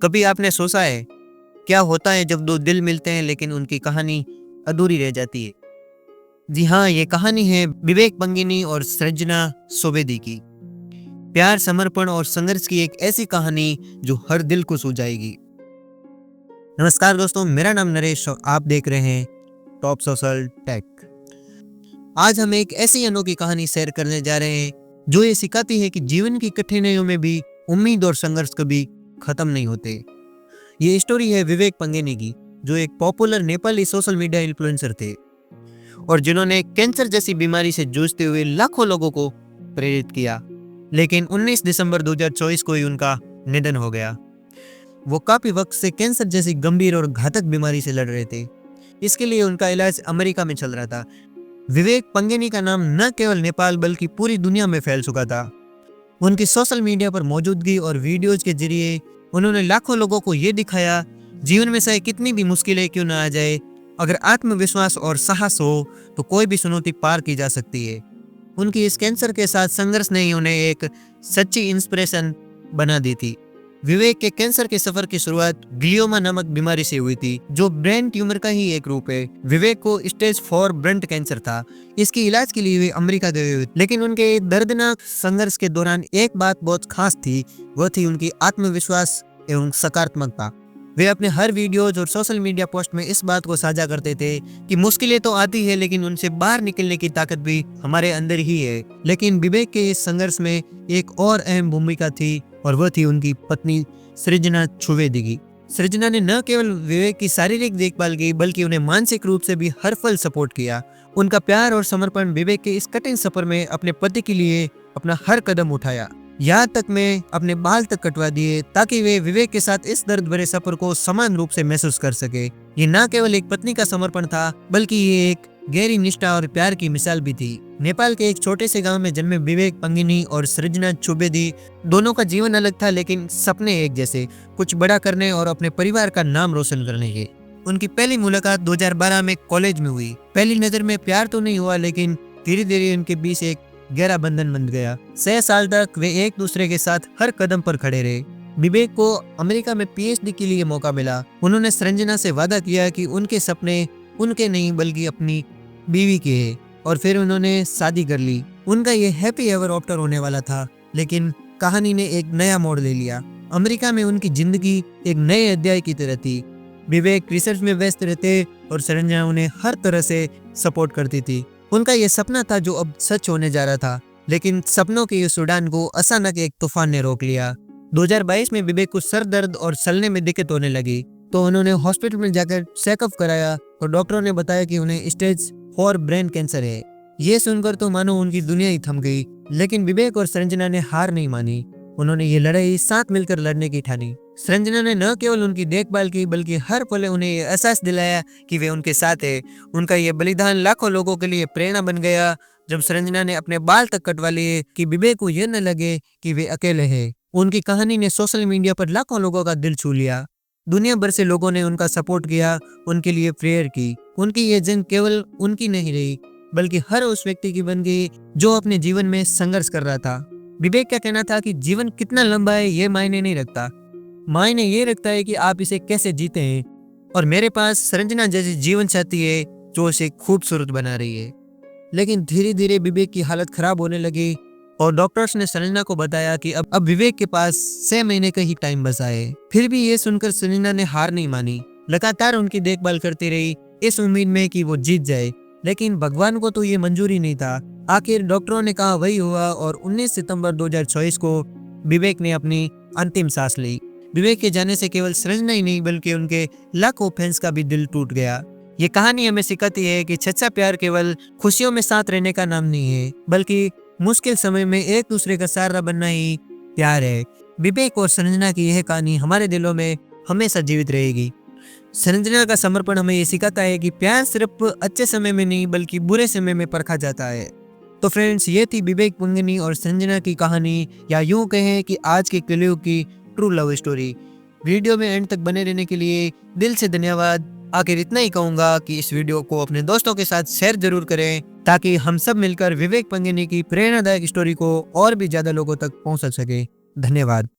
कभी आपने सोचा है क्या होता है जब दो दिल मिलते हैं लेकिन उनकी कहानी अधूरी रह जाती है। जी हाँ, ये कहानी है विवेक पंगिनी और सृजना सोवेदी की। प्यार, समर्पण और संघर्ष की एक ऐसी कहानी जो हर दिल को छू जाएगी। नमस्कार दोस्तों, मेरा नाम नरेश और आप देख रहे हैं टॉप सोशल टेक। आज हम एक ऐसी अनोखी कहानी शेयर करने जा रहे हैं जो ये सिखाती है कि जीवन की कठिनाइयों में भी उम्मीद और संघर्ष कभी खत्म नहीं होते। ये स्टोरी है विवेक पंगिनी की, जो एक popular Nepali social media influencer थे और जिन्होंने कैंसर जैसी बीमारी से जूझते हुए लाखों लोगों को प्रेरित किया। लेकिन 19 दिसंबर 2024 को ही उनका निधन हो गया। वो काफी वक्त से कैंसर जैसी गंभीर और घातक बीमारी से लड़ रहे थे। इसके लिए उनका इलाज अमेरिका में चल रहा था। विवेक पंगिनी का नाम न केवल नेपाल बल्कि पूरी दुनिया में फैल चुका था। उनकी सोशल मीडिया पर मौजूदगी और वीडियोज के जरिए उन्होंने लाखों लोगों को ये दिखाया, जीवन में चाहे कितनी भी मुश्किलें क्यों ना आ जाए, अगर आत्मविश्वास और साहस हो तो कोई भी चुनौती पार की जा सकती है। उनकी इस कैंसर के साथ संघर्ष ने उन्हें एक सच्ची इंस्पिरेशन बना दी थी। विवेक के कैंसर के सफर की शुरुआत ग्लियोमा नामक बीमारी से हुई थी, जो ब्रेन ट्यूमर का ही एक रूप है। विवेक को स्टेज 4 ब्रेन कैंसर था। इसके इलाज के लिए वे अमेरिका गए हुए, लेकिन उनके दर्दनाक संघर्ष के दौरान एक बात बहुत खास थी, वह थी उनकी आत्मविश्वास एवं सकारात्मकता। वे अपने हर वीडियोज और सोशल मीडिया पोस्ट में इस बात को साझा करते थे कि मुश्किलें तो आती है लेकिन उनसे बाहर निकलने की ताकत भी हमारे अंदर ही है। लेकिन विवेक के इस संघर्ष में एक और अहम भूमिका थी और वह थी उनकी पत्नी सृजना सोवेदी की। सृजना ने न केवल विवेक की शारीरिक देखभाल की बल्कि उन्हें मानसिक रूप से भी हर पल सपोर्ट किया। उनका प्यार और समर्पण विवेक के इस कठिन सफर में अपने पति के लिए अपना हर कदम उठाया। यहाँ तक मैं अपने बाल तक कटवा दिए ताकि वे विवेक के साथ इस दर्द भरे सफर को समान रूप से महसूस कर सके। ये न केवल एक पत्नी का समर्पण था बल्कि ये एक गहरी निष्ठा और प्यार की मिसाल भी थी। नेपाल के एक छोटे से गांव में जन्मे विवेक पंगिनी और सृजना सोवेदी दोनों का जीवन अलग था, लेकिन सपने एक जैसे, कुछ बड़ा करने और अपने परिवार का नाम रोशन करने के। उनकी पहली मुलाकात 2012 में कॉलेज में हुई। पहली नजर में प्यार तो नहीं हुआ, लेकिन धीरे धीरे उनके बीच एक गहरा बंधन बन गया। 6 साल तक वे एक दूसरे के साथ हर कदम पर खड़े रहे। विवेक को अमेरिका में पीएचडी के लिए मौका मिला। उन्होंने सृजना से वादा किया कि उनके सपने उनके नहीं बल्कि अपनी बीवी के हैं, और फिर उन्होंने शादी कर ली। उनका ये हैप्पी एवर आफ्टर होने वाला था, लेकिन कहानी ने एक नया मोड़ ले लिया। अमेरिका में उनकी जिंदगी एक नए अध्याय की तरह थी। विवेक रिसर्च में व्यस्त रहते और सृजना उन्हें हर तरह से सपोर्ट करती थी। उनका ये सपना था जो अब सच होने जा रहा था, लेकिन सपनों के इस उड़ान को अचानक एक तूफान ने रोक लिया। 2022 में विवेक को सर दर्द और चलने में दिक्कत होने लगी, तो उन्होंने हॉस्पिटल में जाकर चेकअप कराया और डॉक्टरों ने बताया कि उन्हें स्टेज 4 ब्रेन कैंसर है। ये सुनकर तो मानो उनकी दुनिया ही थम गई, लेकिन विवेक और सृजना ने हार नहीं मानी। उन्होंने ये लड़ाई साथ मिलकर लड़ने की ठानी। सृजना ने न केवल उनकी देखभाल की बल्कि हर पल उन्हें ये एहसास दिलाया कि वे उनके साथ है। उनका ये बलिदान लाखों लोगों के लिए प्रेरणा बन गया। जब सृजना ने अपने बाल तक कटवा लिए कि विवेक को यह न लगे कि वे अकेले हैं। उनकी कहानी ने सोशल मीडिया पर लाखों लोगों का दिल छू लिया। दुनिया भर से लोगों ने उनका सपोर्ट किया, उनके लिए प्रेयर की। उनकी ये जंग केवल उनकी नहीं रही बल्कि हर उस व्यक्ति की बन गई जो अपने जीवन में संघर्ष कर रहा था। विवेक का कहना था कि जीवन कितना लंबा है ये मायने नहीं रखता, मायने ये रखता है कि आप इसे कैसे जीते हैं। और मेरे पास सृजना जैसी जीवन साथी है जो इसे खूबसूरत बना रही है। लेकिन धीरे धीरे विवेक की हालत खराब होने लगी और डॉक्टर्स ने सृजना को बताया कि अब विवेक के पास 6 महीने का ही टाइम बचा है। फिर भी ये सुनकर सृजना ने हार नहीं मानी, लगातार उनकी देखभाल करती रही इस उम्मीद में कि वो जीत जाए। लेकिन भगवान को तो ये मंजूरी नहीं था। आखिर डॉक्टरों ने कहा वही हुआ और 19 सितंबर 2024 को विवेक ने अपनी अंतिम सांस ली। विवेक के जाने से केवल सृजना ही नहीं बल्कि उनके लाखों फैंस का भी दिल टूट गया। ये कहानी हमें सिखाती है कि सच्चा प्यार केवल खुशियों में साथ रहने का नाम नहीं है, बल्कि मुश्किल समय में एक दूसरे का सहारा बनना ही प्यार है। विवेक और सृजना की यह कहानी हमारे दिलों में हमेशा जीवित रहेगी। सृजना का समर्पण हमें ये सिखाता है कि प्यार सिर्फ अच्छे समय में नहीं बल्कि बुरे समय में परखा जाता है। तो फ्रेंड्स, ये थी विवेक पंगिनी और सृजना की कहानी, या यूं कहें कि आज के कलयुग की ट्रू लव स्टोरी। वीडियो में एंड तक बने रहने के लिए दिल से धन्यवाद। आखिर इतना ही कहूंगा कि इस वीडियो को अपने दोस्तों के साथ शेयर जरूर करें ताकि हम सब मिलकर विवेक पंगिनी की प्रेरणादायक स्टोरी को और भी ज्यादा लोगों तक पहुंचा सके। धन्यवाद।